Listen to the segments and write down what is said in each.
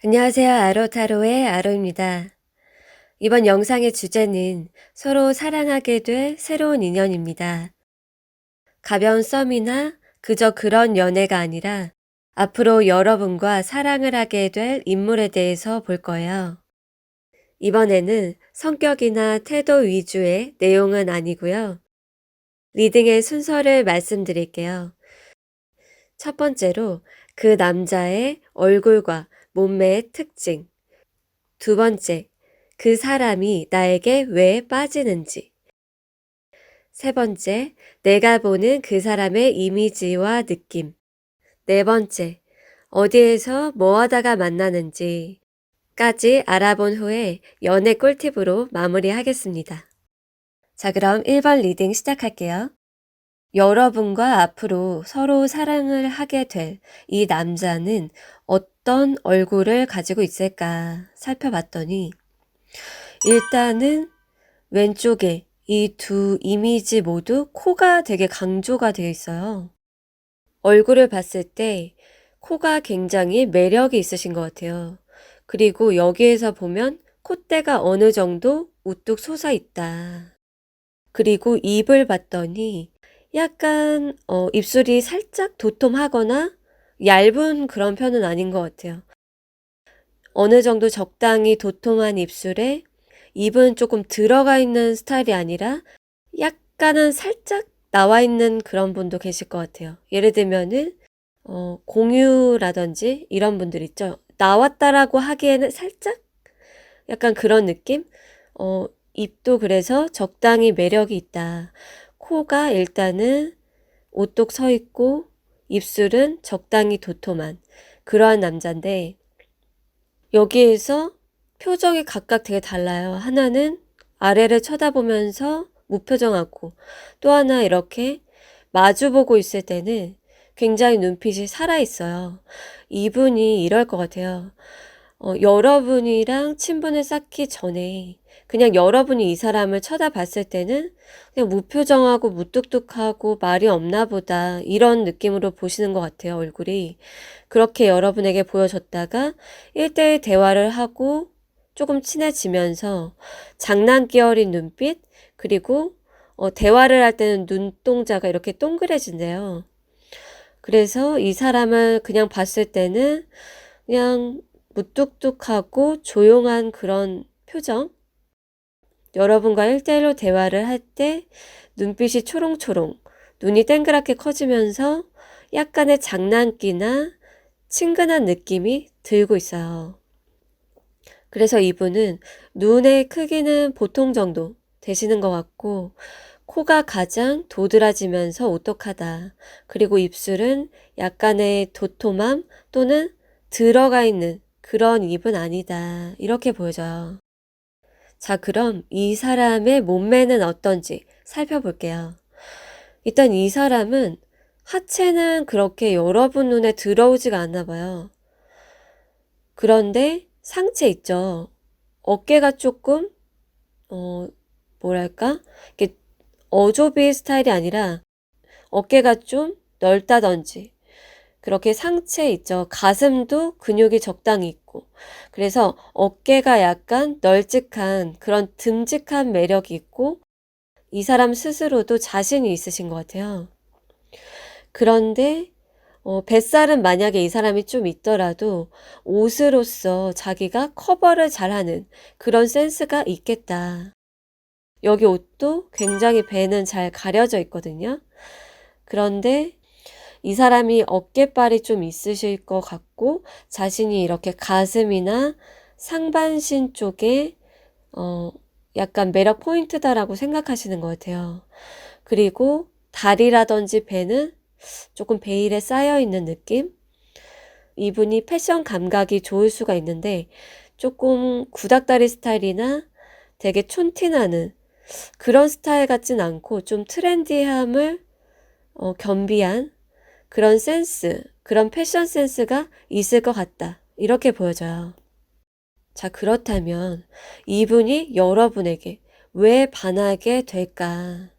안녕하세요. 아로타로의 아로입니다. 이번 영상의 주제는 서로 사랑하게 될 새로운 인연입니다. 가벼운 썸이나 그저 그런 연애가 아니라 앞으로 여러분과 사랑을 하게 될 인물에 대해서 볼 거예요. 이번에는 성격이나 태도 위주의 내용은 아니고요. 리딩의 순서를 말씀드릴게요. 첫 번째로 그 남자의 얼굴과 몸매의 특징. 두 번째, 그 사람이 나에게 왜 빠지는지. 세 번째, 내가 보는 그 사람의 이미지와 느낌. 네 번째, 어디에서 뭐 하다가 만나는지까지 알아본 후에 연애 꿀팁으로 마무리하겠습니다. 자, 그럼 1번 리딩 시작할게요. 여러분과 앞으로 서로 사랑을 하게 될 이 남자는 어떤 얼굴을 가지고 있을까 살펴봤더니 일단은 왼쪽에 이 두 이미지 모두 코가 되게 강조가 되어 있어요. 얼굴을 봤을 때 코가 굉장히 매력이 있으신 것 같아요. 그리고 여기에서 보면 콧대가 어느 정도 우뚝 솟아 있다. 그리고 입을 봤더니 약간 입술이 살짝 도톰하거나 얇은 그런 편은 아닌 것 같아요. 어느 정도 적당히 도톰한 입술에 입은 조금 들어가 있는 스타일이 아니라 약간은 살짝 나와 있는 그런 분도 계실 것 같아요. 예를 들면은 공유라든지 이런 분들 있죠. 나왔다라고 하기에는 살짝 약간 그런 느낌? 입도 그래서 적당히 매력이 있다. 코가 일단은 오똑 서 있고 입술은 적당히 도톰한 그러한 남자인데 여기에서 표정이 각각 되게 달라요. 하나는 아래를 쳐다보면서 무표정하고 또 하나 이렇게 마주보고 있을 때는 굉장히 눈빛이 살아있어요. 이분이 이럴 것 같아요. 여러분이랑 친분을 쌓기 전에 그냥 여러분이 이 사람을 쳐다봤을 때는 그냥 무표정하고 무뚝뚝하고 말이 없나 보다 이런 느낌으로 보시는 것 같아요, 얼굴이. 그렇게 여러분에게 보여졌다가 1대1 대화를 하고 조금 친해지면서 장난기 어린 눈빛 그리고 대화를 할 때는 눈동자가 이렇게 동그래진대요. 그래서 이 사람을 그냥 봤을 때는 그냥 무뚝뚝하고 조용한 그런 표정. 여러분과 1대1로 대화를 할 때 눈빛이 초롱초롱, 눈이 땡그랗게 커지면서 약간의 장난기나 친근한 느낌이 들고 있어요. 그래서 이분은 눈의 크기는 보통 정도 되시는 것 같고 코가 가장 도드라지면서 오똑하다. 그리고 입술은 약간의 도톰함 또는 들어가 있는 그런 입은 아니다. 이렇게 보여져요. 자, 그럼 이 사람의 몸매는 어떤지 살펴볼게요. 일단 이 사람은 하체는 그렇게 여러분 눈에 들어오지가 않나 봐요. 그런데 상체 있죠. 어깨가 조금 뭐랄까? 이렇게 어조비 스타일이 아니라 어깨가 좀 넓다든지 그렇게 상체 있죠. 가슴도 근육이 적당히 있고 그래서 어깨가 약간 널찍한 그런 듬직한 매력이 있고 이 사람 스스로도 자신이 있으신 것 같아요. 그런데 뱃살은 만약에 이 사람이 좀 있더라도 옷으로서 자기가 커버를 잘하는 그런 센스가 있겠다. 여기 옷도 굉장히 배는 잘 가려져 있거든요. 그런데 이 사람이 어깨빨이 좀 있으실 것 같고 자신이 이렇게 가슴이나 상반신 쪽에 약간 매력 포인트다라고 생각하시는 것 같아요. 그리고 다리라든지 배는 조금 베일에 쌓여 있는 느낌? 이분이 패션 감각이 좋을 수가 있는데 조금 구닥다리 스타일이나 되게 촌티나는 그런 스타일 같진 않고 좀 트렌디함을 겸비한 그런 센스, 그런 패션 센스가 있을 것 같다. 이렇게 보여져요. 자, 그렇다면 이분이 여러분에게 왜 반하게 될까?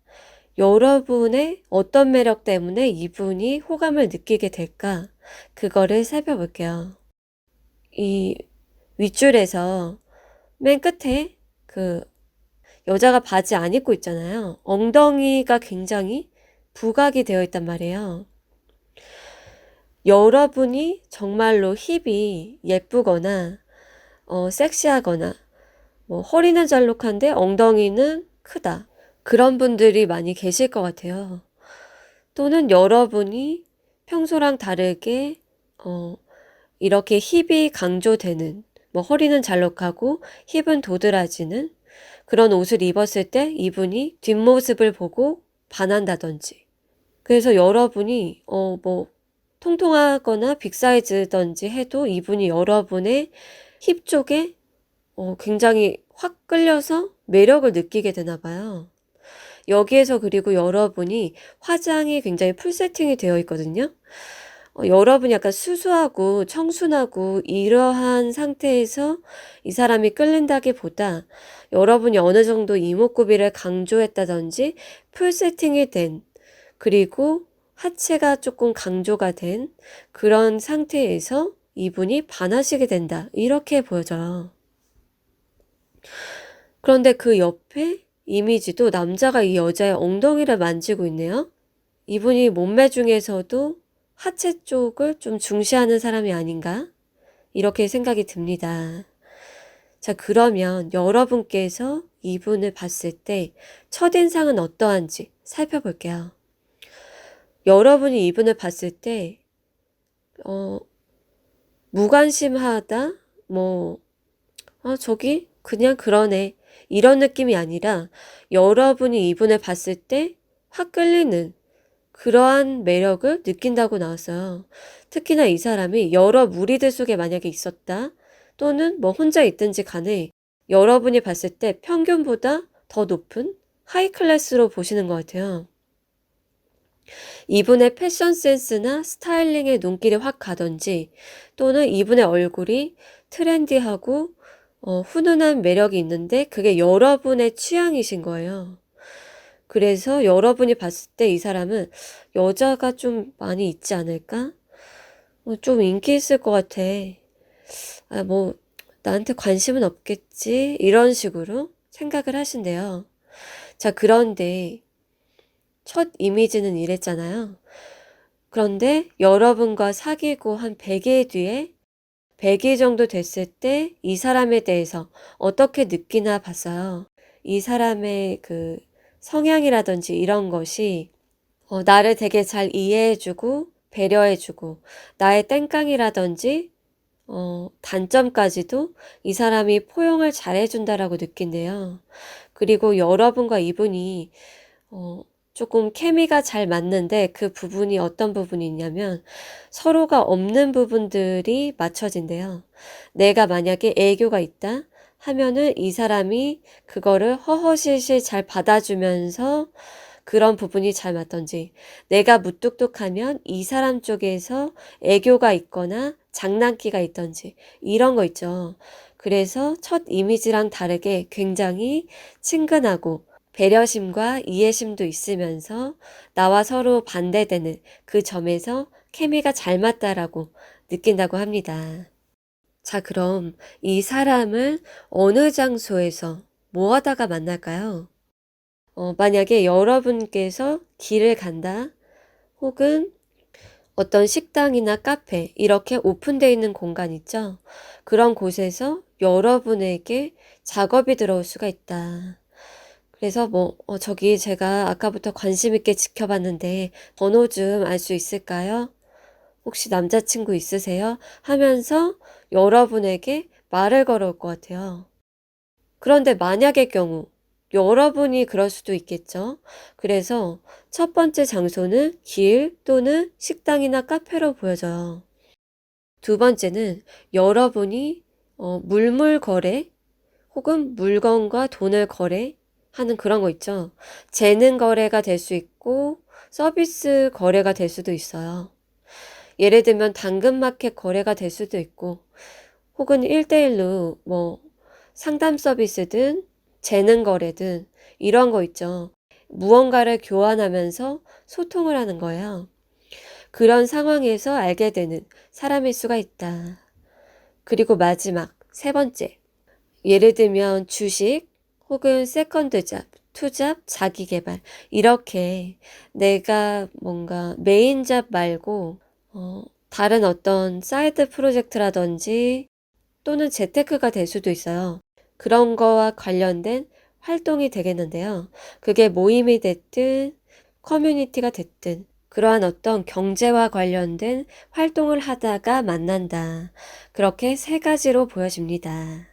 여러분의 어떤 매력 때문에 이분이 호감을 느끼게 될까? 그거를 살펴볼게요. 이 윗줄에서 맨 끝에 그 여자가 바지 안 입고 있잖아요. 엉덩이가 굉장히 부각이 되어 있단 말이에요. 여러분이 정말로 힙이 예쁘거나 섹시하거나 뭐 허리는 잘록한데 엉덩이는 크다. 그런 분들이 많이 계실 것 같아요. 또는 여러분이 평소랑 다르게 이렇게 힙이 강조되는 뭐 허리는 잘록하고 힙은 도드라지는 그런 옷을 입었을 때 이분이 뒷모습을 보고 반한다든지. 그래서 여러분이 뭐 통통하거나 빅사이즈든지 해도 이분이 여러분의 힙 쪽에 굉장히 확 끌려서 매력을 느끼게 되나 봐요. 여기에서 그리고 여러분이 화장이 굉장히 풀 세팅이 되어 있거든요. 여러분이 약간 수수하고 청순하고 이러한 상태에서 이 사람이 끌린다기보다 여러분이 어느 정도 이목구비를 강조했다든지 풀 세팅이 된 그리고 하체가 조금 강조가 된 그런 상태에서 이분이 반하시게 된다. 이렇게 보여져요. 그런데 그 옆에 이미지도 남자가 이 여자의 엉덩이를 만지고 있네요. 이분이 몸매 중에서도 하체 쪽을 좀 중시하는 사람이 아닌가? 이렇게 생각이 듭니다. 자, 그러면 여러분께서 이분을 봤을 때 첫인상은 어떠한지 살펴볼게요. 여러분이 이분을 봤을 때 무관심하다? 저기 그냥 그러네. 이런 느낌이 아니라 여러분이 이분을 봤을 때 확 끌리는 그러한 매력을 느낀다고 나왔어요. 특히나 이 사람이 여러 무리들 속에 만약에 있었다 또는 뭐 혼자 있든지 간에 여러분이 봤을 때 평균보다 더 높은 하이 클래스로 보시는 것 같아요. 이분의 패션 센스나 스타일링에 눈길이 확 가던지 또는 이분의 얼굴이 트렌디하고 훈훈한 매력이 있는데 그게 여러분의 취향이신 거예요. 그래서 여러분이 봤을 때 이 사람은 여자가 좀 많이 있지 않을까? 좀 인기 있을 것 같아. 나한테 관심은 없겠지? 이런 식으로 생각을 하신대요. 자, 그런데 첫 이미지는 이랬잖아요. 그런데 여러분과 사귀고 한 100일 뒤에 100일 정도 됐을 때 이 사람에 대해서 어떻게 느끼나 봤어요. 이 사람의 그 성향이라든지 이런 것이 나를 되게 잘 이해해주고 배려해주고 나의 땡깡이라든지 단점까지도 이 사람이 포용을 잘해준다라고 느낀대요. 그리고 여러분과 이분이 조금 케미가 잘 맞는데 그 부분이 어떤 부분이 있냐면 서로가 없는 부분들이 맞춰진대요. 내가 만약에 애교가 있다 하면은 이 사람이 그거를 허허실실 잘 받아주면서 그런 부분이 잘 맞던지 내가 무뚝뚝하면 이 사람 쪽에서 애교가 있거나 장난기가 있던지 이런 거 있죠. 그래서 첫 이미지랑 다르게 굉장히 친근하고 배려심과 이해심도 있으면서 나와 서로 반대되는 그 점에서 케미가 잘 맞다라고 느낀다고 합니다. 자, 그럼 이 사람을 어느 장소에서 뭐 하다가 만날까요? 만약에 여러분께서 길을 간다 혹은 어떤 식당이나 카페 이렇게 오픈되어 있는 공간 있죠? 그런 곳에서 여러분에게 작업이 들어올 수가 있다. 그래서 저기 제가 아까부터 관심 있게 지켜봤는데 번호 좀 알 수 있을까요? 혹시 남자친구 있으세요? 하면서 여러분에게 말을 걸어올 것 같아요. 그런데 만약의 경우 여러분이 그럴 수도 있겠죠. 그래서 첫 번째 장소는 길 또는 식당이나 카페로 보여져요. 두 번째는 여러분이 물물 거래 혹은 물건과 돈을 거래하는 그런 거 있죠. 재능 거래가 될 수 있고 서비스 거래가 될 수도 있어요. 예를 들면 당근마켓 거래가 될 수도 있고 혹은 1대1로 상담 서비스든 재능 거래든 이런 거 있죠. 무언가를 교환하면서 소통을 하는 거예요. 그런 상황에서 알게 되는 사람일 수가 있다. 그리고 마지막 세 번째, 예를 들면 주식 혹은 세컨드 잡, 투잡, 자기 개발. 이렇게 내가 뭔가 메인 잡 말고 다른 어떤 사이드 프로젝트라든지 또는 재테크가 될 수도 있어요. 그런 거와 관련된 활동이 되겠는데요. 그게 모임이 됐든 커뮤니티가 됐든 그러한 어떤 경제와 관련된 활동을 하다가 만난다. 그렇게 세 가지로 보여집니다.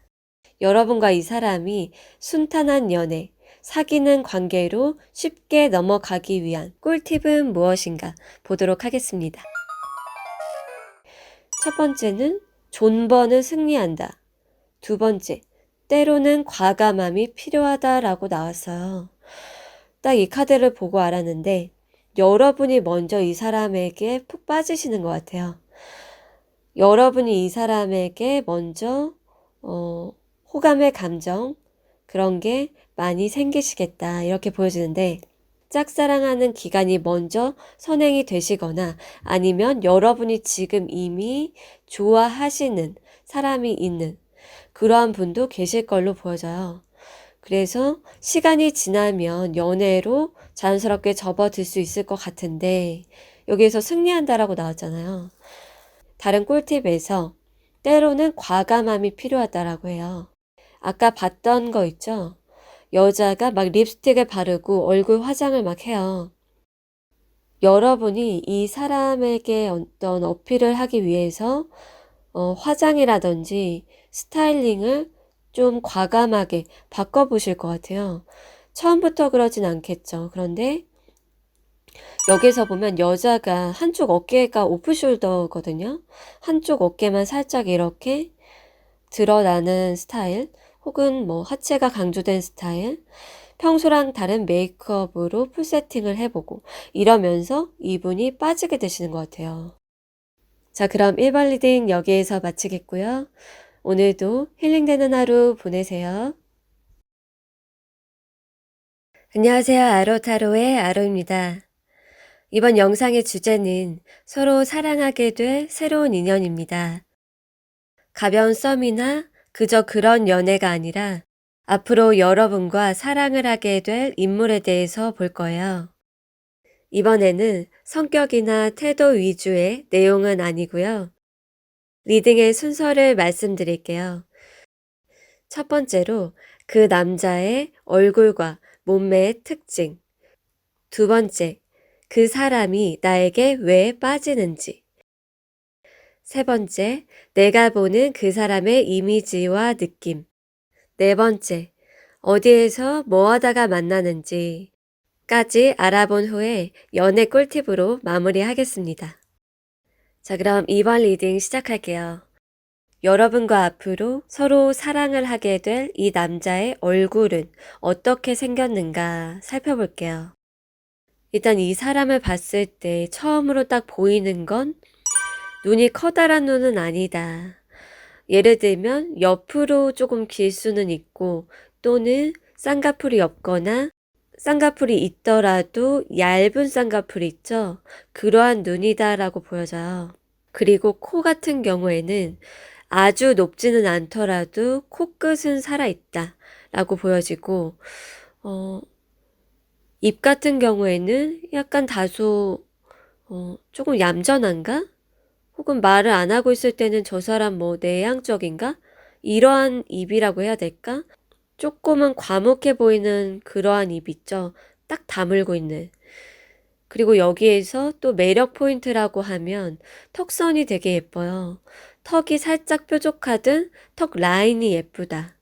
여러분과 이 사람이 순탄한 연애, 사귀는 관계로 쉽게 넘어가기 위한 꿀팁은 무엇인가 보도록 하겠습니다. 첫 번째는 존버는 승리한다. 두 번째, 때로는 과감함이 필요하다라고 나왔어요. 딱 이 카드를 보고 알았는데 여러분이 먼저 이 사람에게 푹 빠지시는 것 같아요. 여러분이 이 사람에게 먼저 호감의 감정 그런 게 많이 생기시겠다 이렇게 보여지는데 짝사랑하는 기간이 먼저 선행이 되시거나 아니면 여러분이 지금 이미 좋아하시는 사람이 있는 그러한 분도 계실 걸로 보여져요. 그래서 시간이 지나면 연애로 자연스럽게 접어들 수 있을 것 같은데 여기에서 승리한다라고 나왔잖아요. 다른 꿀팁에서 때로는 과감함이 필요하다라고 해요. 아까 봤던 거 있죠? 여자가 막 립스틱을 바르고 얼굴 화장을 막 해요. 여러분이 이 사람에게 어떤 어필을 하기 위해서 화장이라든지 스타일링을 좀 과감하게 바꿔보실 것 같아요. 처음부터 그러진 않겠죠. 그런데 여기서 보면 여자가 한쪽 어깨가 오프숄더거든요. 한쪽 어깨만 살짝 이렇게 드러나는 스타일 혹은 뭐 하체가 강조된 스타일 평소랑 다른 메이크업으로 풀 세팅을 해보고 이러면서 이분이 빠지게 되시는 것 같아요. 자, 그럼 1번 리딩 여기에서 마치겠고요. 오늘도 힐링되는 하루 보내세요. 안녕하세요. 아로타로의 아로입니다. 이번 영상의 주제는 서로 사랑하게 될 새로운 인연입니다. 가벼운 썸이나 그저 그런 연애가 아니라 앞으로 여러분과 사랑을 하게 될 인물에 대해서 볼 거예요. 이번에는 성격이나 태도 위주의 내용은 아니고요. 리딩의 순서를 말씀드릴게요. 첫 번째로 그 남자의 얼굴과 몸매의 특징. 두 번째, 그 사람이 나에게 왜 빠지는지. 세 번째, 내가 보는 그 사람의 이미지와 느낌. 네 번째, 어디에서 뭐 하다가 만나는지까지 알아본 후에 연애 꿀팁으로 마무리하겠습니다. 자, 그럼 2번 리딩 시작할게요. 여러분과 앞으로 서로 사랑을 하게 될 이 남자의 얼굴은 어떻게 생겼는가 살펴볼게요. 일단 이 사람을 봤을 때 처음으로 딱 보이는 건 눈이 커다란 눈은 아니다. 예를 들면 옆으로 조금 길 수는 있고 또는 쌍꺼풀이 없거나 쌍꺼풀이 있더라도 얇은 쌍꺼풀이 있죠. 그러한 눈이다라고 보여져요. 그리고 코 같은 경우에는 아주 높지는 않더라도 코끝은 살아있다 라고 보여지고 입 같은 경우에는 약간 다소 조금 얌전한가? 혹은 말을 안 하고 있을 때는 저 사람 뭐 내향적인가? 이러한 입이라고 해야 될까? 조금은 과묵해 보이는 그러한 입 있죠. 딱 다물고 있는. 그리고 여기에서 또 매력 포인트라고 하면 턱선이 되게 예뻐요. 턱이 살짝 뾰족하든 턱 라인이 예쁘다.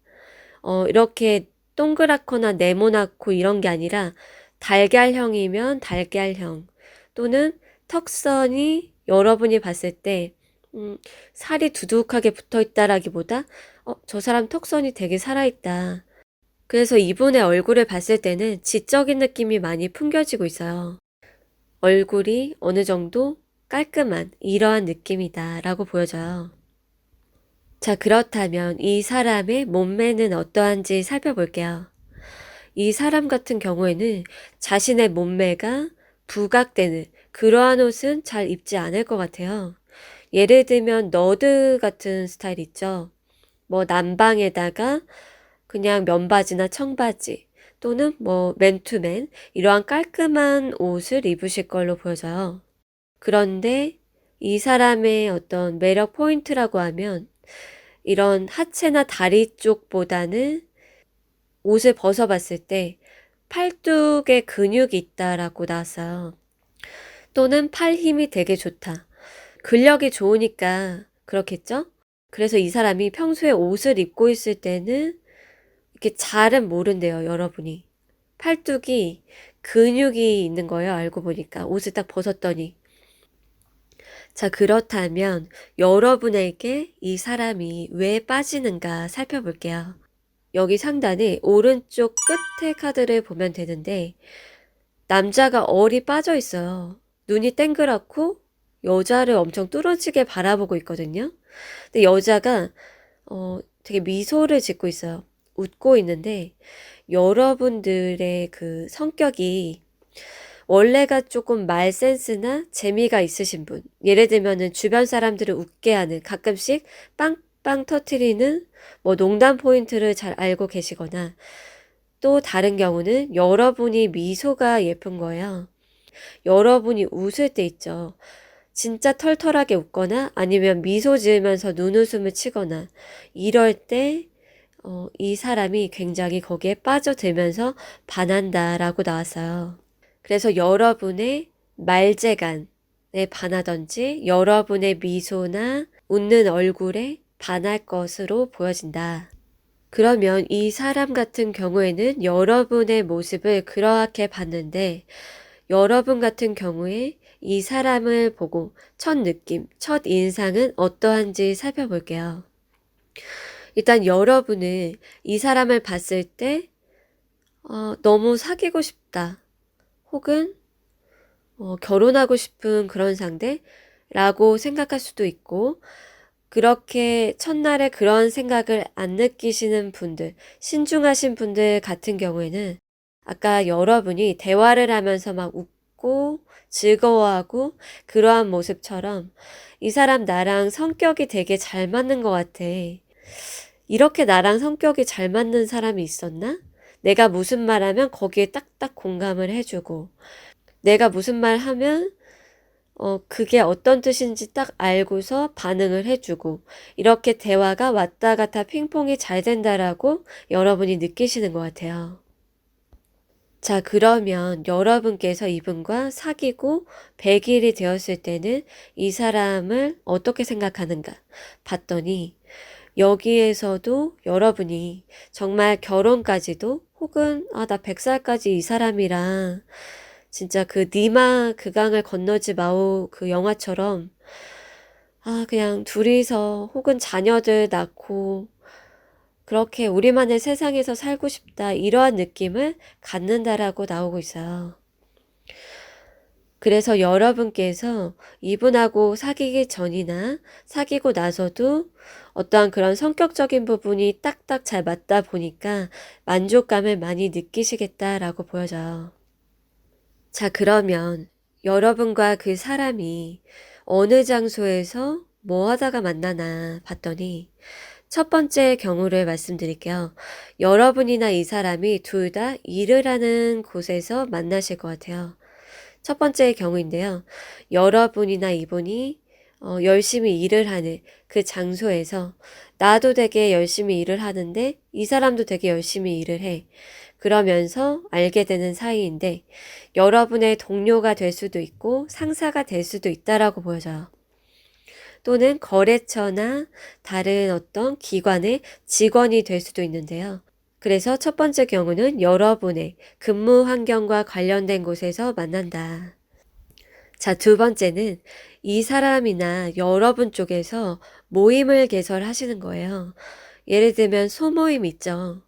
이렇게 동그랗거나 네모나고 이런 게 아니라 달걀형이면 달걀형 또는 턱선이 여러분이 봤을 때 살이 두둑하게 붙어 있다라기보다 저 사람 턱선이 되게 살아있다. 그래서 이분의 얼굴을 봤을 때는 지적인 느낌이 많이 풍겨지고 있어요. 얼굴이 어느 정도 깔끔한 이러한 느낌이다 라고 보여져요. 자, 그렇다면 이 사람의 몸매는 어떠한지 살펴볼게요. 이 사람 같은 경우에는 자신의 몸매가 부각되는 그러한 옷은 잘 입지 않을 것 같아요. 예를 들면 너드 같은 스타일 있죠. 뭐 남방에다가 그냥 면바지나 청바지 또는 뭐 맨투맨 이러한 깔끔한 옷을 입으실 걸로 보여져요. 그런데 이 사람의 어떤 매력 포인트라고 하면 이런 하체나 다리 쪽보다는 옷을 벗어봤을 때 팔뚝에 근육이 있다라고 나왔어요. 또는 팔 힘이 되게 좋다. 근력이 좋으니까 그렇겠죠? 그래서 이 사람이 평소에 옷을 입고 있을 때는 이렇게 잘은 모른대요, 여러분이. 팔뚝이 근육이 있는 거예요, 알고 보니까. 옷을 딱 벗었더니. 자, 그렇다면 여러분에게 이 사람이 왜 빠지는가 살펴볼게요. 여기 상단에 오른쪽 끝에 카드를 보면 되는데, 남자가 얼이 빠져 있어요. 눈이 땡그랗고 여자를 엄청 뚫어지게 바라보고 있거든요. 근데 여자가 되게 미소를 짓고 있어요. 웃고 있는데 여러분들의 그 성격이 원래가 조금 말 센스나 재미가 있으신 분, 예를 들면은 주변 사람들을 웃게 하는, 가끔씩 빵빵 터트리는 뭐 농담 포인트를 잘 알고 계시거나, 또 다른 경우는 여러분이 미소가 예쁜 거예요. 여러분이 웃을 때 있죠. 진짜 털털하게 웃거나 아니면 미소 지으면서 눈웃음을 치거나 이럴 때 이 사람이 굉장히 거기에 빠져들면서 반한다라고 나왔어요. 그래서 여러분의 말재간에 반하던지 여러분의 미소나 웃는 얼굴에 반할 것으로 보여진다. 그러면 이 사람 같은 경우에는 여러분의 모습을 그렇게 봤는데 여러분 같은 경우에 이 사람을 보고 첫 느낌, 첫 인상은 어떠한지 살펴볼게요. 일단 여러분은 이 사람을 봤을 때 너무 사귀고 싶다. 혹은 결혼하고 싶은 그런 상대라고 생각할 수도 있고, 그렇게 첫날에 그런 생각을 안 느끼시는 분들, 신중하신 분들 같은 경우에는 아까 여러분이 대화를 하면서 막 웃고 즐거워하고 그러한 모습처럼 이 사람 나랑 성격이 되게 잘 맞는 것 같아. 이렇게 나랑 성격이 잘 맞는 사람이 있었나? 내가 무슨 말 하면 거기에 딱딱 공감을 해주고, 내가 무슨 말 하면 그게 어떤 뜻인지 딱 알고서 반응을 해주고, 이렇게 대화가 왔다 갔다 핑퐁이 잘 된다라고 여러분이 느끼시는 것 같아요. 자, 그러면 여러분께서 이분과 사귀고 100일이 되었을 때는 이 사람을 어떻게 생각하는가 봤더니, 여기에서도 여러분이 정말 결혼까지도 혹은 나 100살까지 이 사람이랑 진짜 그 니마 그강을 건너지 마오 그 영화처럼 그냥 둘이서 혹은 자녀들 낳고 그렇게 우리만의 세상에서 살고 싶다 이러한 느낌을 갖는다라고 나오고 있어요. 그래서 여러분께서 이분하고 사귀기 전이나 사귀고 나서도 어떠한 그런 성격적인 부분이 딱딱 잘 맞다 보니까 만족감을 많이 느끼시겠다라고 보여져요. 자, 그러면 여러분과 그 사람이 어느 장소에서 뭐 하다가 만나나 봤더니 첫 번째 경우를 말씀드릴게요. 여러분이나 이 사람이 둘 다 일을 하는 곳에서 만나실 것 같아요. 첫 번째 경우인데요. 여러분이나 이분이 열심히 일을 하는 그 장소에서 나도 되게 열심히 일을 하는데 이 사람도 되게 열심히 일을 해. 그러면서 알게 되는 사이인데 여러분의 동료가 될 수도 있고 상사가 될 수도 있다라고 보여져요. 또는 거래처나 다른 어떤 기관의 직원이 될 수도 있는데요. 그래서 첫 번째 경우는 여러분의 근무 환경과 관련된 곳에서 만난다. 자, 두 번째는 이 사람이나 여러분 쪽에서 모임을 개설하시는 거예요. 예를 들면 소모임 있죠.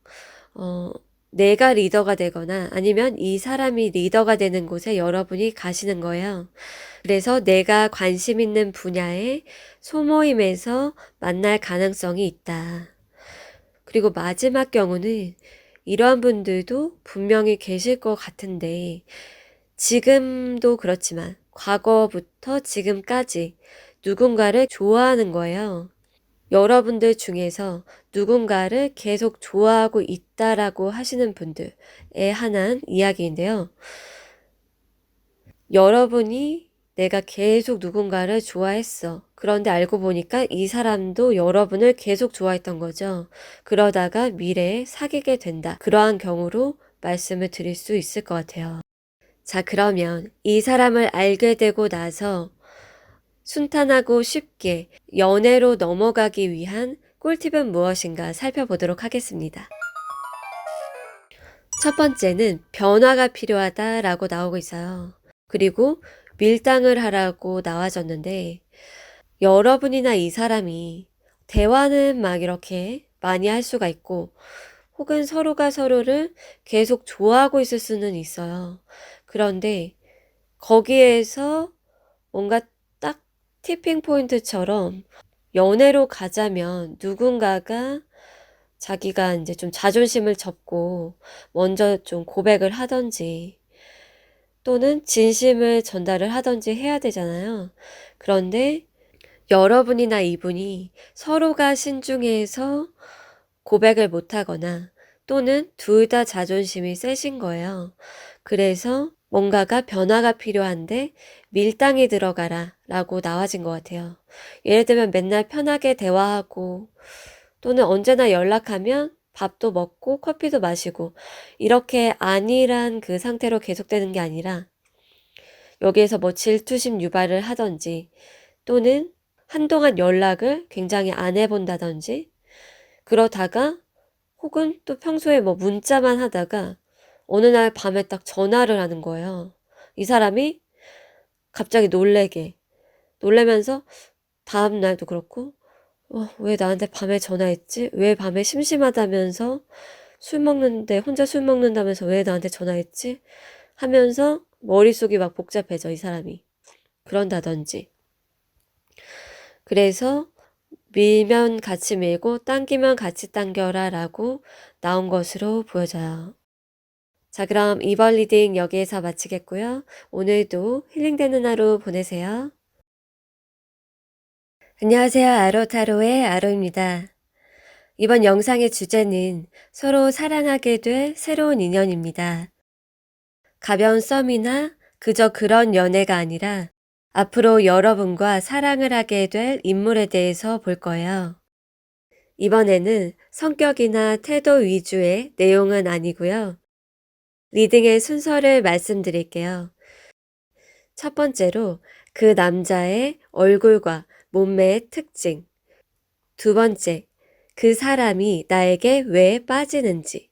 내가 리더가 되거나 아니면 이 사람이 리더가 되는 곳에 여러분이 가시는 거예요. 그래서 내가 관심 있는 분야의 소모임에서 만날 가능성이 있다. 그리고 마지막 경우는 이러한 분들도 분명히 계실 것 같은데 지금도 그렇지만 과거부터 지금까지 누군가를 좋아하는 거예요. 여러분들 중에서 누군가를 계속 좋아하고 있다라고 하시는 분들에 한한 이야기인데요. 여러분이 내가 계속 누군가를 좋아했어. 그런데 알고 보니까 이 사람도 여러분을 계속 좋아했던 거죠. 그러다가 미래에 사귀게 된다. 그러한 경우로 말씀을 드릴 수 있을 것 같아요. 자, 그러면 이 사람을 알게 되고 나서 순탄하고 쉽게 연애로 넘어가기 위한 꿀팁은 무엇인가 살펴보도록 하겠습니다. 첫 번째는 변화가 필요하다라고 나오고 있어요. 그리고 밀당을 하라고 나와졌는데 여러분이나 이 사람이 대화는 막 이렇게 많이 할 수가 있고 혹은 서로가 서로를 계속 좋아하고 있을 수는 있어요. 그런데 거기에서 뭔가 딱 티핑 포인트처럼 연애로 가자면 누군가가 자기가 이제 좀 자존심을 접고 먼저 좀 고백을 하든지 또는 진심을 전달을 하든지 해야 되잖아요. 그런데 여러분이나 이분이 서로가 신중해서 고백을 못하거나 또는 둘 다 자존심이 세신 거예요. 그래서 뭔가가 변화가 필요한데 밀당이 들어가라 라고 나와진 것 같아요. 예를 들면 맨날 편하게 대화하고 또는 언제나 연락하면 밥도 먹고 커피도 마시고 이렇게 안일한 그 상태로 계속되는 게 아니라 여기에서 뭐 질투심 유발을 하든지 또는 한동안 연락을 굉장히 안 해본다든지 그러다가 혹은 또 평소에 뭐 문자만 하다가 어느 날 밤에 딱 전화를 하는 거예요. 이 사람이 갑자기 놀래면서 다음 날도 그렇고 왜 나한테 밤에 전화했지? 왜 밤에 심심하다면서 혼자 술 먹는다면서 왜 나한테 전화했지? 하면서 머릿속이 막 복잡해져, 이 사람이. 그런다든지. 그래서 밀면 같이 밀고 당기면 같이 당겨라 라고 나온 것으로 보여져요. 자, 그럼 이번 리딩 여기에서 마치겠고요. 오늘도 힐링되는 하루 보내세요. 안녕하세요. 아로타로의 아로입니다. 이번 영상의 주제는 서로 사랑하게 될 새로운 인연입니다. 가벼운 썸이나 그저 그런 연애가 아니라 앞으로 여러분과 사랑을 하게 될 인물에 대해서 볼 거예요. 이번에는 성격이나 태도 위주의 내용은 아니고요. 리딩의 순서를 말씀드릴게요. 첫 번째로 그 남자의 얼굴과 몸매의 특징. 두 번째, 그 사람이 나에게 왜 빠지는지.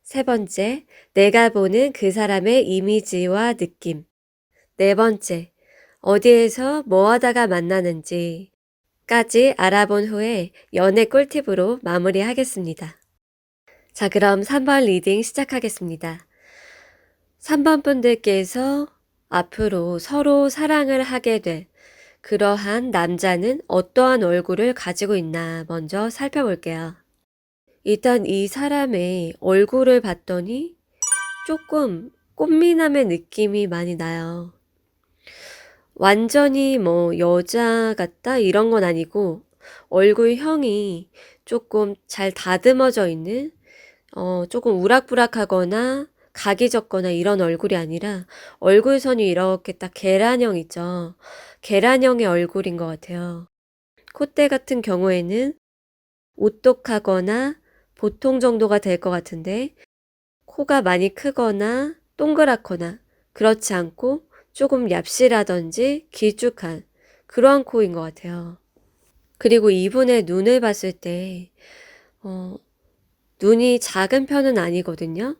세 번째, 내가 보는 그 사람의 이미지와 느낌. 네 번째, 어디에서 뭐 하다가 만나는지까지 알아본 후에 연애 꿀팁으로 마무리하겠습니다. 자, 그럼 3번 리딩 시작하겠습니다. 3번 분들께서 앞으로 서로 사랑을 하게 될 그러한 남자는 어떠한 얼굴을 가지고 있나 먼저 살펴볼게요. 일단 이 사람의 얼굴을 봤더니 조금 꽃미남의 느낌이 많이 나요. 완전히 뭐 여자 같다 이런 건 아니고 얼굴형이 조금 잘 다듬어져 있는 조금 우락부락하거나 각이 졌거나 이런 얼굴이 아니라 얼굴선이 이렇게 딱 계란형 있죠. 계란형의 얼굴인 것 같아요. 콧대 같은 경우에는 오똑하거나 보통 정도가 될 것 같은데 코가 많이 크거나 동그랗거나 그렇지 않고 조금 얍실하던지 길쭉한 그러한 코인 것 같아요. 그리고 이분의 눈을 봤을 때 눈이 작은 편은 아니거든요.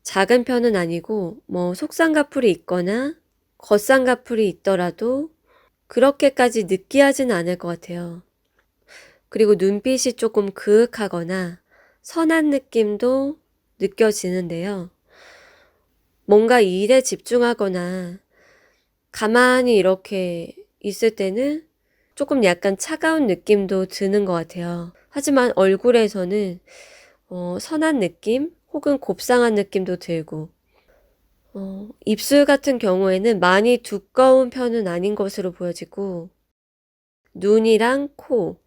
작은 편은 아니고 뭐 속쌍꺼풀이 있거나 겉쌍꺼풀이 있더라도 그렇게까지 느끼하진 않을 것 같아요. 그리고 눈빛이 조금 그윽하거나 선한 느낌도 느껴지는데요. 뭔가 일에 집중하거나 가만히 이렇게 있을 때는 조금 약간 차가운 느낌도 드는 것 같아요. 하지만 얼굴에서는 선한 느낌 혹은 곱상한 느낌도 들고 입술 같은 경우에는 많이 두꺼운 편은 아닌 것으로 보여지고 눈이랑 코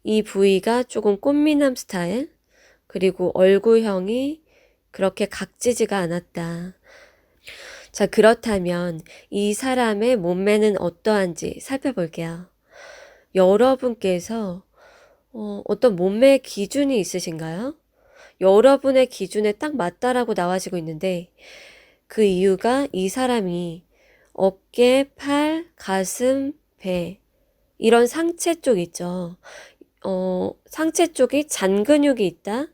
이 부위가 조금 꽃미남 스타일, 그리고 얼굴형이 그렇게 각지지가 않았다. 자, 그렇다면 이 사람의 몸매는 어떠한지 살펴볼게요. 여러분께서 어떤 몸매 기준이 있으신가요? 여러분의 기준에 딱 맞다라고 나와지고 있는데 그 이유가 이 사람이 어깨, 팔, 가슴, 배 이런 상체 쪽 있죠. 상체 쪽이 잔근육이 있다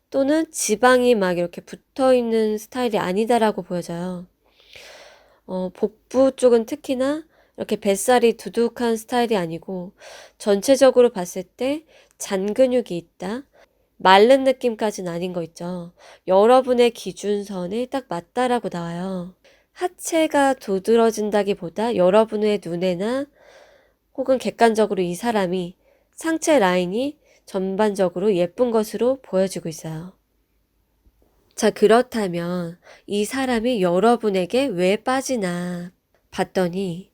또는 지방이 막 이렇게 붙어 있는 스타일이 아니다라고 보여져요. 복부 쪽은 특히나 이렇게 뱃살이 두둑한 스타일이 아니고 전체적으로 봤을 때 잔근육이 있다. 마른 느낌까지는 아닌 거 있죠. 여러분의 기준선에 딱 맞다라고 나와요. 하체가 도드러진다기보다 여러분의 눈에나 혹은 객관적으로 이 사람이 상체 라인이 전반적으로 예쁜 것으로 보여지고 있어요. 자, 그렇다면 이 사람이 여러분에게 왜 빠지나 봤더니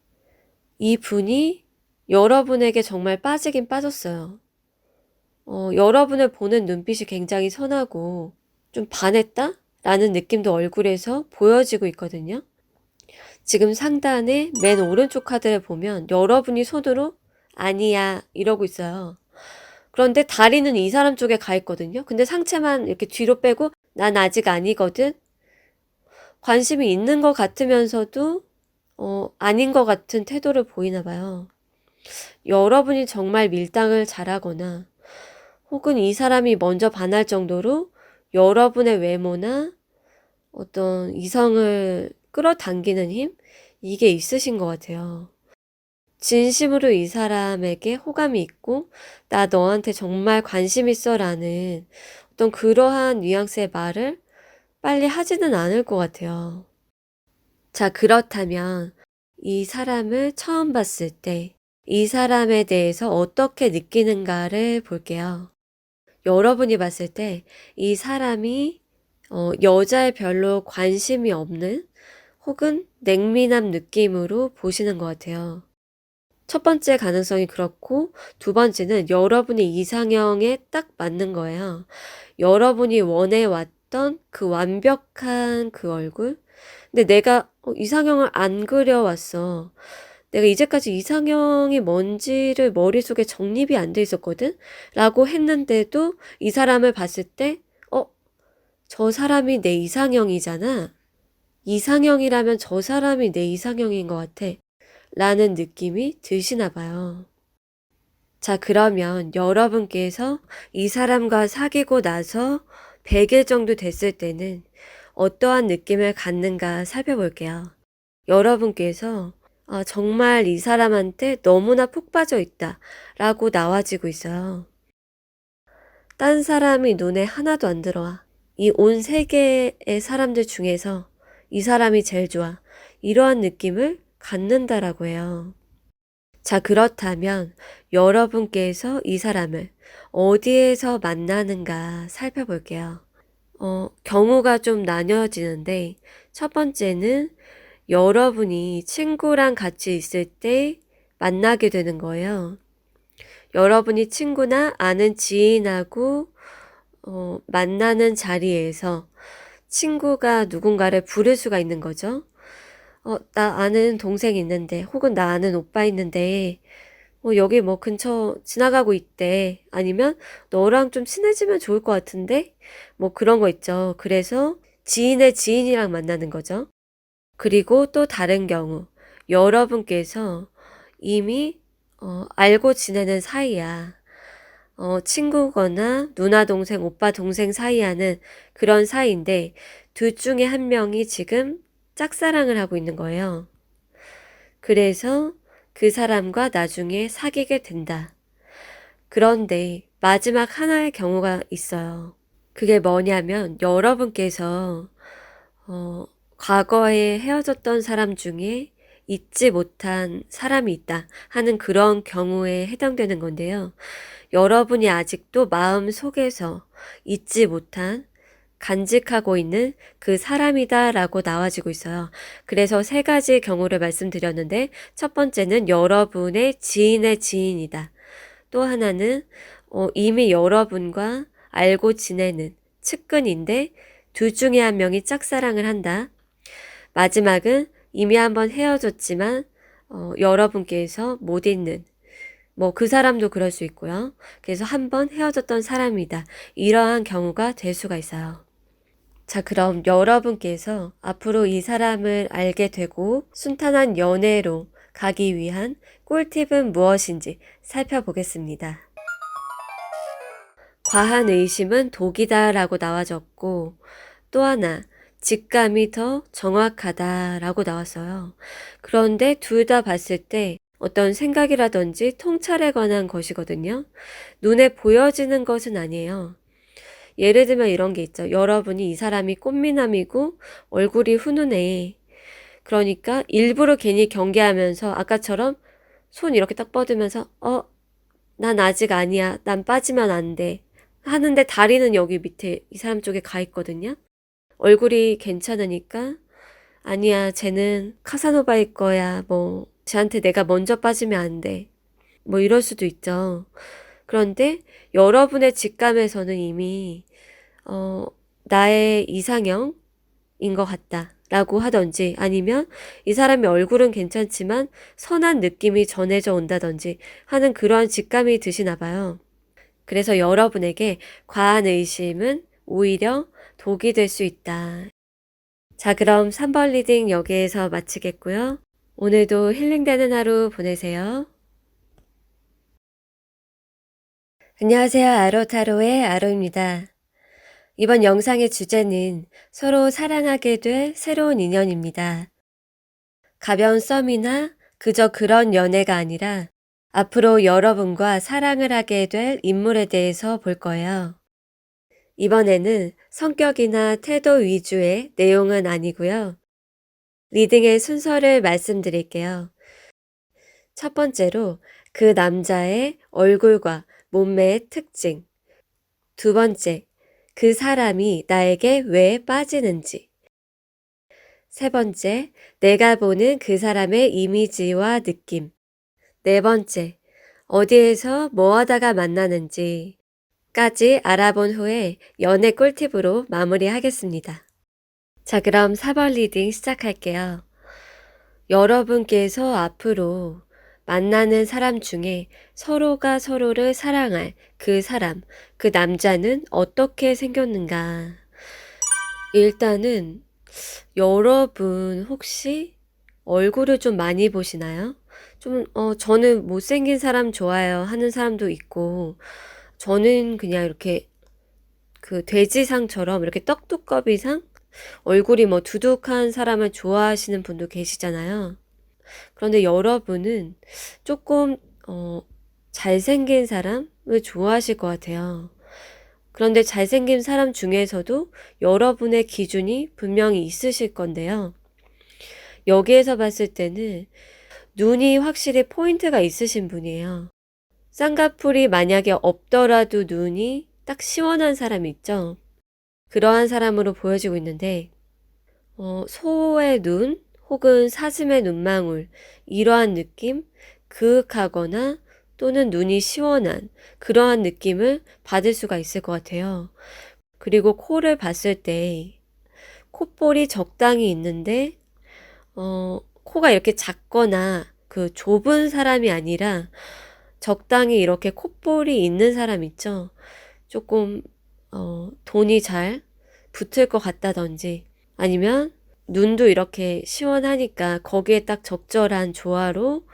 이 분이 여러분에게 정말 빠지긴 빠졌어요. 여러분을 보는 눈빛이 굉장히 선하고 좀 반했다? 라는 느낌도 얼굴에서 보여지고 있거든요. 지금 상단의 맨 오른쪽 카드를 보면 여러분이 손으로 아니야 이러고 있어요. 그런데 다리는 이 사람 쪽에 가 있거든요. 근데 상체만 이렇게 뒤로 빼고 난 아직 아니거든. 관심이 있는 것 같으면서도 아닌 것 같은 태도를 보이나 봐요. 여러분이 정말 밀당을 잘하거나 혹은 이 사람이 먼저 반할 정도로 여러분의 외모나 어떤 이성을 끌어당기는 힘? 이게 있으신 것 같아요. 진심으로 이 사람에게 호감이 있고 나 너한테 정말 관심 있어 라는 어떤 그러한 뉘앙스의 말을 빨리 하지는 않을 것 같아요. 자, 그렇다면 이 사람을 처음 봤을 때 이 사람에 대해서 어떻게 느끼는가를 볼게요. 여러분이 봤을 때 이 사람이 여자에 별로 관심이 없는 혹은 냉미남 느낌으로 보시는 것 같아요. 첫 번째 가능성이 그렇고 두 번째는 여러분이 이상형에 딱 맞는 거예요. 여러분이 원해왔던 그 완벽한 그 얼굴? 근데 내가 이상형을 안 그려왔어. 내가 이제까지 이상형이 뭔지를 머릿속에 정립이 안 돼 있었거든? 라고 했는데도 이 사람을 봤을 때, 저 사람이 내 이상형이잖아. 이상형이라면 저 사람이 내 이상형인 것 같아. 라는 느낌이 드시나 봐요. 자, 그러면 여러분께서 이 사람과 사귀고 나서 100일 정도 됐을 때는 어떠한 느낌을 갖는가 살펴볼게요. 여러분께서 정말 이 사람한테 너무나 푹 빠져 있다 라고 나와지고 있어요. 딴 사람이 눈에 하나도 안 들어와. 이 온 세계의 사람들 중에서 이 사람이 제일 좋아. 이러한 느낌을 갖는다라고 해요. 자, 그렇다면 여러분께서 이 사람을 어디에서 만나는가 살펴볼게요. 경우가 좀 나뉘어지는데 첫 번째는 여러분이 친구랑 같이 있을 때 만나게 되는 거예요. 여러분이 친구나 아는 지인하고 만나는 자리에서 친구가 누군가를 부를 수가 있는 거죠. 나 아는 동생 있는데 혹은 나 아는 오빠 있는데 여기 뭐 근처 지나가고 있대. 아니면 너랑 좀 친해지면 좋을 것 같은데? 뭐 그런 거 있죠. 그래서 지인의 지인이랑 만나는 거죠. 그리고 또 다른 경우 여러분께서 이미 알고 지내는 사이야. 친구거나 누나 동생, 오빠 동생 사이야는 그런 사이인데 둘 중에 한 명이 지금 짝사랑을 하고 있는 거예요. 그래서 그 사람과 나중에 사귀게 된다. 그런데 마지막 하나의 경우가 있어요. 그게 뭐냐면 여러분께서 과거에 헤어졌던 사람 중에 잊지 못한 사람이 있다 하는 그런 경우에 해당되는 건데요. 여러분이 아직도 마음 속에서 잊지 못한 간직하고 있는 그 사람이다 라고 나와지고 있어요. 그래서 세 가지 경우를 말씀드렸는데 첫 번째는 여러분의 지인의 지인이다. 또 하나는 이미 여러분과 알고 지내는 측근인데 둘 중에 한 명이 짝사랑을 한다. 마지막은 이미 한번 헤어졌지만 여러분께서 못 잊는 뭐 그 사람도 그럴 수 있고요. 그래서 한 번 헤어졌던 사람이다. 이러한 경우가 될 수가 있어요. 자, 그럼 여러분께서 앞으로 이 사람을 알게 되고 순탄한 연애로 가기 위한 꿀팁은 무엇인지 살펴보겠습니다. 과한 의심은 독이다라고 나와졌고, 또 하나 직감이 더 정확하다라고 나왔어요. 그런데 둘 다 봤을 때 어떤 생각이라든지 통찰에 관한 것이거든요. 눈에 보여지는 것은 아니에요. 예를 들면 이런 게 있죠. 여러분이 이 사람이 꽃미남이고 얼굴이 훈훈해. 그러니까 일부러 괜히 경계하면서 아까처럼 손 이렇게 딱 뻗으면서 난 아직 아니야. 난 빠지면 안 돼. 하는데 다리는 여기 밑에 이 사람 쪽에 가 있거든요. 얼굴이 괜찮으니까 아니야, 쟤는 카사노바일 거야. 뭐 쟤한테 내가 먼저 빠지면 안 돼. 뭐 이럴 수도 있죠. 그런데 여러분의 직감에서는 이미 나의 이상형인 것 같다 라고 하던지, 아니면 이 사람의 얼굴은 괜찮지만 선한 느낌이 전해져 온다든지 하는 그러한 직감이 드시나 봐요. 그래서 여러분에게 과한 의심은 오히려 독이 될 수 있다. 자, 그럼 3번 리딩 여기에서 마치겠고요. 오늘도 힐링되는 하루 보내세요. 안녕하세요. 아로타로의 아로입니다. 이번 영상의 주제는 서로 사랑하게 될 새로운 인연입니다. 가벼운 썸이나 그저 그런 연애가 아니라 앞으로 여러분과 사랑을 하게 될 인물에 대해서 볼 거예요. 이번에는 성격이나 태도 위주의 내용은 아니고요. 리딩의 순서를 말씀드릴게요. 첫 번째로 그 남자의 얼굴과 몸매의 특징. 두 번째, 그 사람이 나에게 왜 빠지는지. 세 번째, 내가 보는 그 사람의 이미지와 느낌. 네 번째, 어디에서 뭐 하다가 만나는지까지 알아본 후에 연애 꿀팁으로 마무리하겠습니다. 자, 그럼 4번 리딩 시작할게요. 여러분께서 앞으로 만나는 사람 중에 서로가 서로를 사랑할 그 사람, 그 남자는 어떻게 생겼는가? 일단은 여러분 혹시 얼굴을 좀 많이 보시나요? 저는 못생긴 사람 좋아요 하는 사람도 있고, 저는 그냥 이렇게 그 돼지상처럼 이렇게 떡두꺼비상? 얼굴이 뭐 두둑한 사람을 좋아하시는 분도 계시잖아요. 그런데 여러분은 조금 잘생긴 사람을 좋아하실 것 같아요. 그런데 잘생긴 사람 중에서도 여러분의 기준이 분명히 있으실 건데요. 여기에서 봤을 때는 눈이 확실히 포인트가 있으신 분이에요. 쌍꺼풀이 만약에 없더라도 눈이 딱 시원한 사람 있죠? 그러한 사람으로 보여지고 있는데 소의 눈 혹은 사슴의 눈망울, 이러한 느낌, 그윽하거나 또는 눈이 시원한 그러한 느낌을 받을 수가 있을 것 같아요. 그리고 코를 봤을 때 콧볼이 적당히 있는데 코가 이렇게 작거나 그 좁은 사람이 아니라 적당히 이렇게 콧볼이 있는 사람 있죠. 조금 돈이 잘 붙을 것 같다든지, 아니면 눈도 이렇게 시원하니까 거기에 딱 적절한 조화로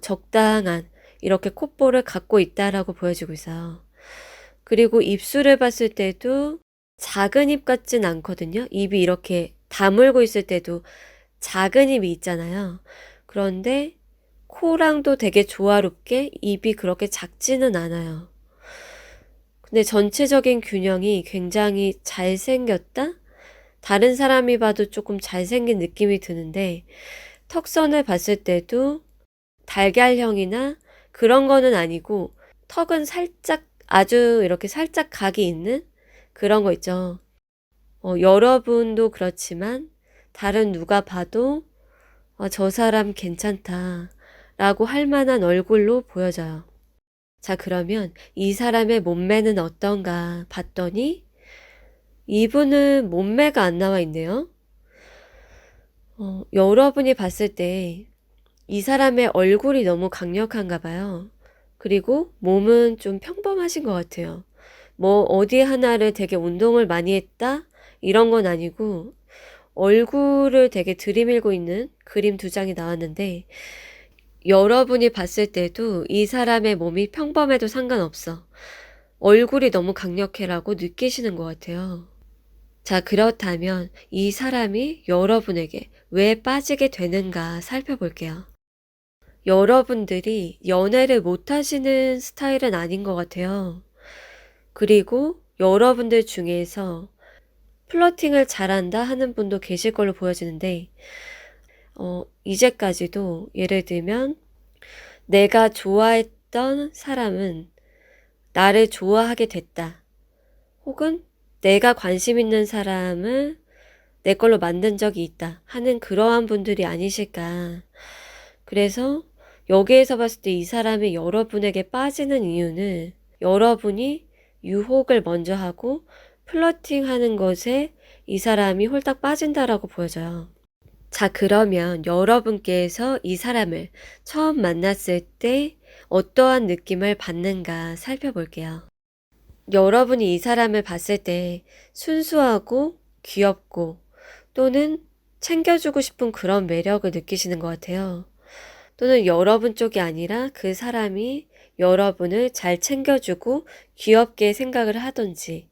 적당한 이렇게 콧볼을 갖고 있다라고 보여지고 있어요. 그리고 입술을 봤을 때도 작은 입 같진 않거든요. 입이 이렇게 다물고 있을 때도 작은 입이 있잖아요. 그런데 코랑도 되게 조화롭게 입이 그렇게 작지는 않아요. 근데 전체적인 균형이 굉장히 잘생겼다? 다른 사람이 봐도 조금 잘생긴 느낌이 드는데, 턱선을 봤을 때도 달걀형이나 그런 거는 아니고 턱은 살짝, 아주 이렇게 살짝 각이 있는 그런 거 있죠. 여러분도 그렇지만 다른 누가 봐도 저 사람 괜찮다 라고 할 만한 얼굴로 보여져요. 자, 그러면 이 사람의 몸매는 어떤가 봤더니 이분은 몸매가 안 나와 있네요. 여러분이 봤을 때 이 사람의 얼굴이 너무 강력한가 봐요. 그리고 몸은 좀 평범하신 것 같아요. 뭐 어디 하나를 되게 운동을 많이 했다? 이런 건 아니고 얼굴을 되게 들이밀고 있는 그림 두 장이 나왔는데 여러분이 봤을 때도 이 사람의 몸이 평범해도 상관없어. 얼굴이 너무 강력해라고 느끼시는 것 같아요. 자, 그렇다면 이 사람이 여러분에게 왜 빠지게 되는가 살펴볼게요. 여러분들이 연애를 못 하시는 스타일은 아닌 것 같아요. 그리고 여러분들 중에서 플러팅을 잘한다 하는 분도 계실 걸로 보여지는데, 이제까지도 예를 들면 내가 좋아했던 사람은 나를 좋아하게 됐다. 혹은 내가 관심 있는 사람을 내 걸로 만든 적이 있다 하는 그러한 분들이 아니실까. 그래서 여기에서 봤을 때 이 사람이 여러분에게 빠지는 이유는 여러분이 유혹을 먼저 하고 플러팅하는 것에 이 사람이 홀딱 빠진다라고 보여져요. 자, 그러면 여러분께서 이 사람을 처음 만났을 때 어떠한 느낌을 받는가 살펴볼게요. 여러분이 이 사람을 봤을 때 순수하고 귀엽고 또는 챙겨주고 싶은 그런 매력을 느끼시는 것 같아요. 또는 여러분 쪽이 아니라 그 사람이 여러분을 잘 챙겨주고 귀엽게 생각을 하던지.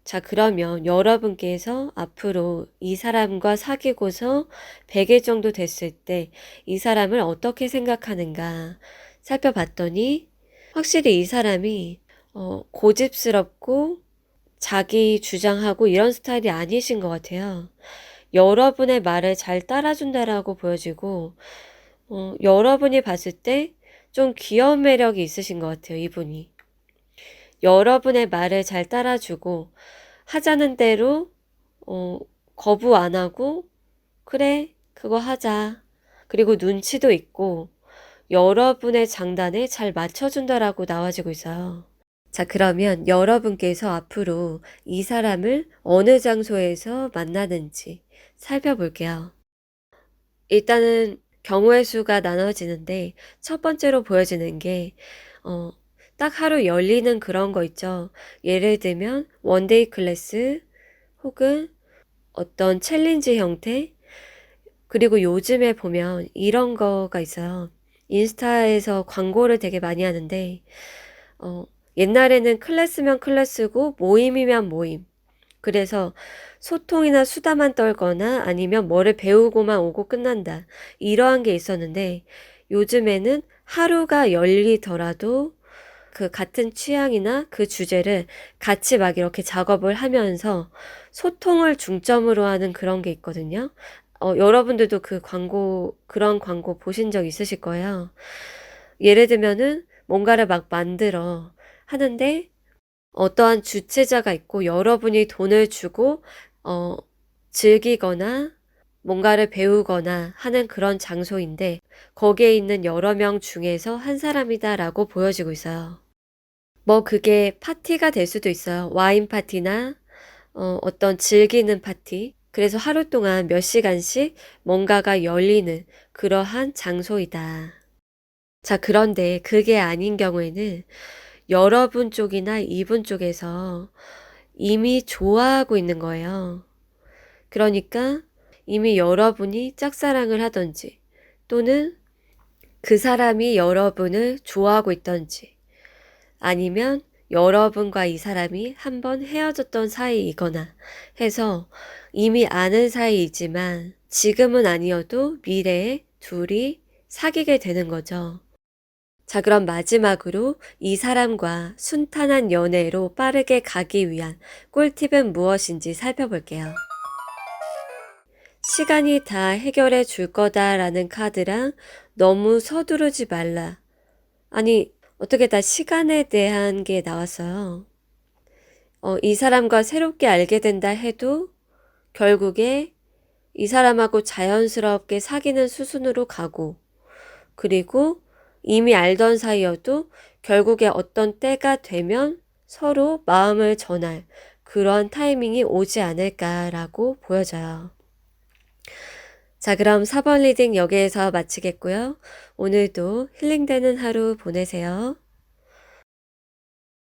자, 그러면 여러분께서 앞으로 이 사람과 사귀고서 100일 정도 됐을 때 이 사람을 어떻게 생각하는가 살펴봤더니 확실히 이 사람이 고집스럽고 자기 주장하고 이런 스타일이 아니신 것 같아요. 여러분의 말을 잘 따라준다라고 보여지고 여러분이 봤을 때 좀 귀여운 매력이 있으신 것 같아요, 이분이. 여러분의 말을 잘 따라주고 하자는 대로 거부 안 하고 그래, 그거 하자. 그리고 눈치도 있고 여러분의 장단에 잘 맞춰준다라고 나와지고 있어요. 자, 그러면 여러분께서 앞으로 이 사람을 어느 장소에서 만나는지 살펴볼게요. 일단은 경우의 수가 나눠지는데 첫 번째로 보여지는 게 딱 하루 열리는 그런 거 있죠. 예를 들면 원데이 클래스 혹은 어떤 챌린지 형태, 그리고 요즘에 보면 이런 거가 있어요. 인스타에서 광고를 되게 많이 하는데 옛날에는 클래스면 클래스고 모임이면 모임. 그래서 소통이나 수다만 떨거나 아니면 뭐를 배우고만 오고 끝난다. 이러한 게 있었는데 요즘에는 하루가 열리더라도 그 같은 취향이나 그 주제를 같이 막 이렇게 작업을 하면서 소통을 중점으로 하는 그런 게 있거든요. 여러분들도 그런 광고 보신 적 있으실 거예요. 예를 들면은 뭔가를 막 만들어 하는데 어떠한 주체자가 있고 여러분이 돈을 주고 즐기거나 뭔가를 배우거나 하는 그런 장소인데 거기에 있는 여러 명 중에서 한 사람이다라고 보여지고 있어요. 뭐 그게 파티가 될 수도 있어요. 와인 파티나 어떤 즐기는 파티. 그래서 하루 동안 몇 시간씩 뭔가가 열리는 그러한 장소이다. 자, 그런데 그게 아닌 경우에는 여러분 쪽이나 이분 쪽에서 이미 좋아하고 있는 거예요. 그러니까 이미 여러분이 짝사랑을 하던지 또는 그 사람이 여러분을 좋아하고 있던지 아니면 여러분과 이 사람이 한번 헤어졌던 사이이거나 해서 이미 아는 사이이지만 지금은 아니어도 미래에 둘이 사귀게 되는 거죠. 자, 그럼 마지막으로 이 사람과 순탄한 연애로 빠르게 가기 위한 꿀팁은 무엇인지 살펴볼게요. 시간이 다 해결해 줄 거다라는 카드랑 너무 서두르지 말라. 아니, 어떻게 다 시간에 대한 게 나왔어요. 이 사람과 새롭게 알게 된다 해도 결국에 이 사람하고 자연스럽게 사귀는 수순으로 가고, 그리고 이미 알던 사이여도 결국에 어떤 때가 되면 서로 마음을 전할 그런 타이밍이 오지 않을까라고 보여져요. 자, 그럼 4번 리딩 여기에서 마치겠고요. 오늘도 힐링되는 하루 보내세요.